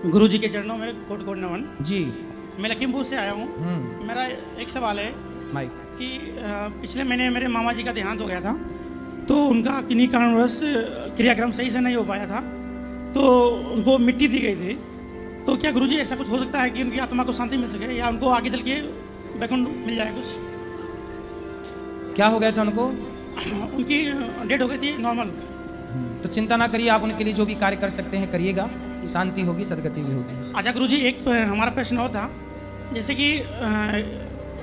गुरुजी के चरणों में कोट कोट नमन। जी। मैं लखीमपुर से आया हूँ। मेरा एक सवाल है माइक कि पिछले महीने मेरे मामा जी का देहांत हो गया था, तो उनका किन्हीं कारणवश क्रियाक्रम सही से नहीं हो पाया था, तो उनको मिट्टी दी गई थी। तो क्या गुरुजी ऐसा कुछ हो सकता है कि उनकी आत्मा को शांति मिल सके या उनको आगे चल के वैकुंठ मिल जाए? कुछ क्या हो गया था उनको? उनकी डेथ हो गई थी नॉर्मल। तो चिंता ना करिए, आप उनके लिए जो भी कार्य कर सकते हैं करिएगा, शांति होगी, सदगति भी होगी। अच्छा गुरुजी, एक हमारा प्रश्न और था, जैसे कि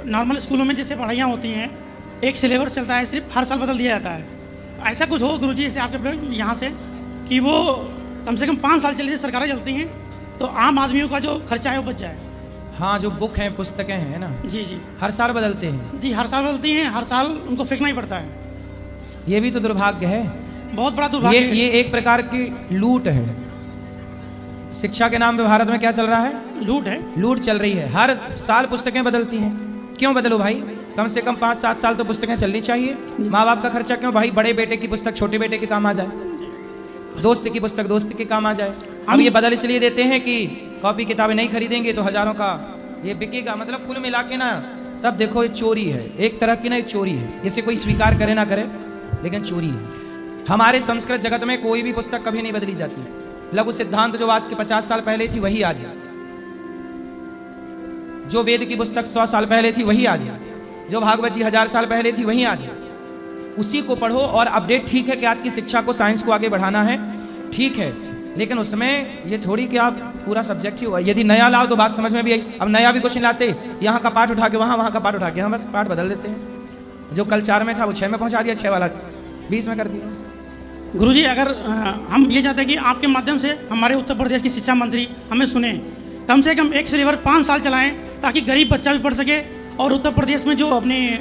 नॉर्मल स्कूलों में जैसे पढ़ाइयाँ होती हैं, एक सिलेबस चलता है, सिर्फ हर साल बदल दिया जाता है। ऐसा कुछ हो गुरुजी जैसे आपके यहाँ से कि वो कम से कम 5 साल चली सरकारें चलती हैं, तो आम आदमियों का जो खर्चा है वो बच जाए। हाँ, जो बुक हैं, पुस्तकें हैं ना, जी जी, हर साल बदलते हैं। जी हर साल बदलती हैं, हर साल उनको फेंकना ही पड़ता है। ये भी तो दुर्भाग्य है, बहुत बड़ा दुर्भाग्य है। ये एक प्रकार की लूट है। शिक्षा के नाम पे भारत में क्या चल रहा है? लूट है, लूट चल रही है। हर साल पुस्तकें बदलती हैं। क्यों बदलो भाई? कम से कम 5-7 साल तो पुस्तकें चलनी चाहिए। माँ बाप का खर्चा क्यों भाई? बड़े बेटे की पुस्तक छोटे बेटे के काम आ जाए, दोस्त की पुस्तक दोस्त के काम आ जाए। हम ये बदल इसलिए देते हैं कि कॉपी किताबें नहीं खरीदेंगे तो हजारों का ये बिकेगा। मतलब कुल मिला के ना सब देखो ये चोरी है, एक तरह की ना एक चोरी है। इसे कोई स्वीकार करे ना करे, लेकिन चोरी है। हमारे संस्कृत जगत में कोई भी पुस्तक कभी नहीं बदली जाती। लघु सिद्धांत जो आज के 50 साल पहले थी वही आज है, जो वेद की पुस्तक 100 साल पहले थी वही आज है, जो भागवत जी 1000 साल पहले थी वही आज है। उसी को पढ़ो और अपडेट। ठीक है कि आज की शिक्षा को, साइंस को आगे बढ़ाना है, ठीक है, लेकिन उसमें ये थोड़ी कि आप पूरा सब्जेक्ट ही, यदि नया लाओ तो बात समझ में भी आई। अब नया भी कुछ नहीं लाते, यहाँ का पाठ उठा के वहाँ, वहाँ का पाठ उठा के यहाँ, बस पाठ बदल देते हैं। जो कल 4 में था वो 6 में पहुँचा दिया, 6 वाला 20 में कर दिया। गुरुजी अगर हम ये चाहते हैं कि आपके माध्यम से हमारे उत्तर प्रदेश की शिक्षा मंत्री हमें सुने, कम से कम एक सिलेबस 5 साल चलाएं, ताकि गरीब बच्चा भी पढ़ सके। और उत्तर प्रदेश में जो अपने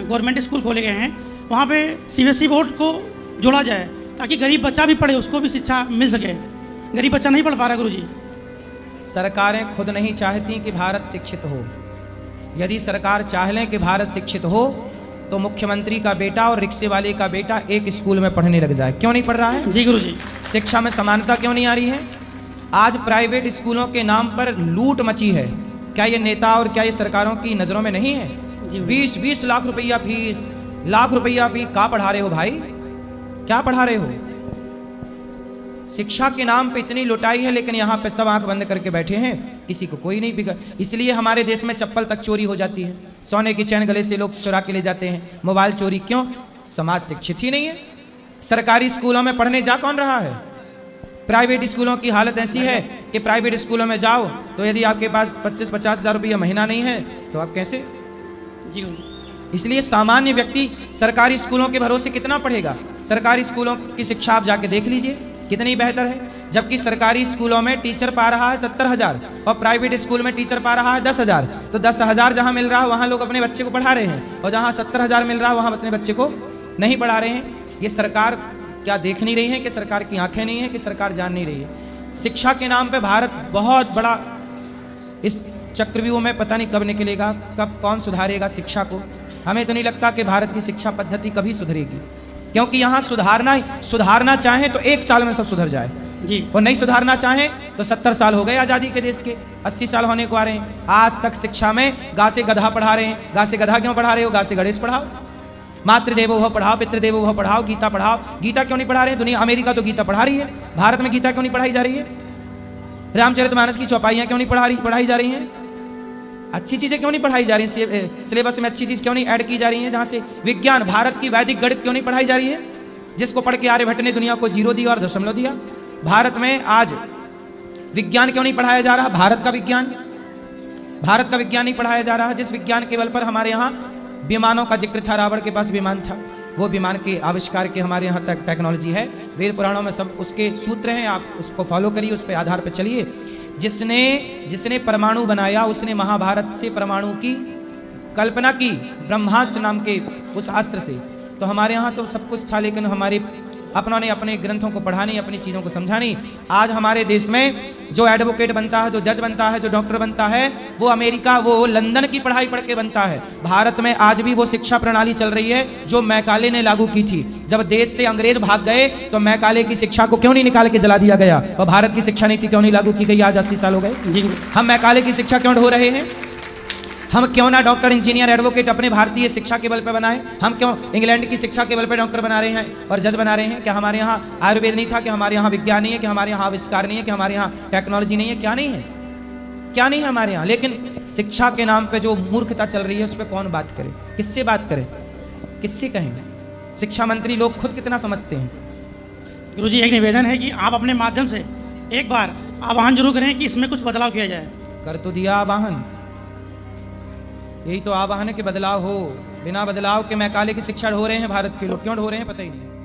गवर्नमेंट स्कूल खोले गए हैं, वहाँ पे CBSE बोर्ड को जोड़ा जाए, ताकि गरीब बच्चा भी पढ़े, उसको भी शिक्षा मिल सके। गरीब बच्चा नहीं पढ़ पा रहा गुरुजी। सरकारें खुद नहीं चाहती कि भारत शिक्षित हो। यदि सरकार चाह लें कि भारत शिक्षित हो तो मुख्यमंत्री का बेटा और रिक्शे वाले का बेटा एक स्कूल में पढ़ने लग जाए। क्यों नहीं पढ़ रहा है? जी गुरुजी। शिक्षा में समानता क्यों नहीं आ रही है? आज प्राइवेट स्कूलों के नाम पर लूट मची है। क्या ये नेता और क्या ये सरकारों की नजरों में नहीं है? 20-20 लाख रुपया फीस, लाख रुपया फीस, क्या पढ़ा रहे हो भाई? क्या पढ़ा रहे हो? शिक्षा के नाम पे इतनी लुटाई है, लेकिन यहाँ पे सब आंख बंद करके बैठे हैं, किसी को कोई नहीं बिगड़। इसलिए हमारे देश में चप्पल तक चोरी हो जाती है, सोने की चैन गले से लोग चुरा के ले जाते हैं, मोबाइल चोरी। क्यों? समाज शिक्षित ही नहीं है। सरकारी स्कूलों में पढ़ने जा कौन रहा है? प्राइवेट स्कूलों की हालत ऐसी है कि प्राइवेट स्कूलों में जाओ तो यदि आपके पास 25-50 हज़ार रुपया महीना नहीं है तो आप कैसे? जी। इसलिए सामान्य व्यक्ति सरकारी स्कूलों के भरोसे कितना पढ़ेगा? सरकारी स्कूलों की शिक्षा आप जाके देख लीजिए कितनी बेहतर है। जबकि सरकारी स्कूलों में टीचर पा रहा है 70,000 और प्राइवेट स्कूल में टीचर पा रहा है 10,000। तो 10,000 जहां मिल रहा है वहां लोग अपने बच्चे को पढ़ा रहे हैं, और जहां 70,000 मिल रहा है वहां अपने बच्चे को नहीं पढ़ा रहे हैं। ये सरकार क्या देख नहीं रही है कि सरकार की आंखें नहीं है कि सरकार जान नहीं रही है? शिक्षा के नाम पे भारत बहुत बड़ा इस चक्रव्यूह में पता नहीं कब निकलेगा, कब कौन सुधारेगा शिक्षा को। हमें तो नहीं लगता कि भारत की शिक्षा पद्धति कभी सुधरेगी, क्योंकि यहाँ सुधारना चाहें तो 1 साल में सब सुधर जाए जी, और नहीं सुधारना चाहें तो 70 साल हो गए आज़ादी के देश के, 80 साल होने को आ रहे हैं। आज तक शिक्षा में गा से गधा पढ़ा रहे हैं। गा से गधा क्यों पढ़ा रहे हो? गा से गणेश पढ़ाओ, मातृदेवो भव पढ़ाओ, पितृदेवो भव पढ़ाओ, गीता पढ़ाओ। गीता क्यों नहीं पढ़ा रहे हैं? दुनिया, अमेरिका तो गीता पढ़ा रही है, भारत में गीता क्यों नहीं पढ़ाई जा रही है? रामचरितमानस की चौपाइयाँ क्यों नहीं पढ़ाई जा रही हैं? अच्छी चीज़ें क्यों नहीं पढ़ाई जा रही हैं? सिलेबस में अच्छी चीज़ क्यों नहीं ऐड की जा रही है? जहाँ से विज्ञान, भारत की वैदिक गणित क्यों नहीं पढ़ाई जा रही है, जिसको पढ़ के आर्यभट्ट ने दुनिया को 0 दिया और दशमलव दिया? भारत में आज विज्ञान क्यों नहीं पढ़ाया जा रहा? भारत का विज्ञान नहीं पढ़ाया जा रहा, जिस विज्ञान के बल पर हमारे यहाँ विमानों का जिक्र था। रावण के पास विमान था, वो विमान के आविष्कार के हमारे यहाँ तक टेक्नोलॉजी है। वेद पुराणों में सब उसके सूत्र हैं, आप उसको फॉलो करिए, उस पर आधार पर चलिए। जिसने परमाणु बनाया उसने महाभारत से परमाणु की कल्पना की, ब्रह्मास्त्र नाम के उस अस्त्र से। तो हमारे यहाँ तो सब कुछ था, लेकिन हमारे अपनों ने अपने ग्रंथों को पढ़ा नहीं, अपनी चीज़ों को समझा नहीं। आज हमारे देश में जो एडवोकेट बनता है, जो जज बनता है, जो डॉक्टर बनता है, वो अमेरिका, वो लंदन की पढ़ाई पढ़ के बनता है। भारत में आज भी वो शिक्षा प्रणाली चल रही है जो मैकाले ने लागू की थी। जब देश से अंग्रेज भाग गए तो मैकाले की शिक्षा को क्यों नहीं निकाल के जला दिया गया, और भारत की शिक्षा नीति क्यों नहीं लागू की गई? आज 80 साल हो गए। जी हम मैकाले की शिक्षा क्यों ढो रहे हैं? हम क्यों ना डॉक्टर, इंजीनियर, एडवोकेट अपने भारतीय शिक्षा के बल पे बनाए? हम क्यों इंग्लैंड की शिक्षा के बल पे डॉक्टर बना रहे हैं और जज बना रहे हैं? क्या हमारे यहाँ आयुर्वेद नहीं था? कि हमारे यहाँ विज्ञान नहीं है? कि हमारे यहाँ आविष्कार नहीं है? कि हमारे यहाँ टेक्नोलॉजी नहीं है? क्या नहीं है? क्या नहीं है हमारे यहाँ? लेकिन शिक्षा के नाम पे जो मूर्खता चल रही है उस पर कौन बात करे? किससे बात करे? किससे कहेंगे? शिक्षा मंत्री लोग खुद कितना समझते हैं? गुरुजी, एक निवेदन है कि आप अपने माध्यम से एक बार आह्वान जरूर करें कि इसमें कुछ बदलाव किया जाए। कर तो दिया आवाहन, यही तो आवाहन है कि बदलाव हो। बिना बदलाव के मैकाले की शिक्षा ढो रहे हैं भारत के लोग। क्यों ढो रहे हैं पता ही नहीं।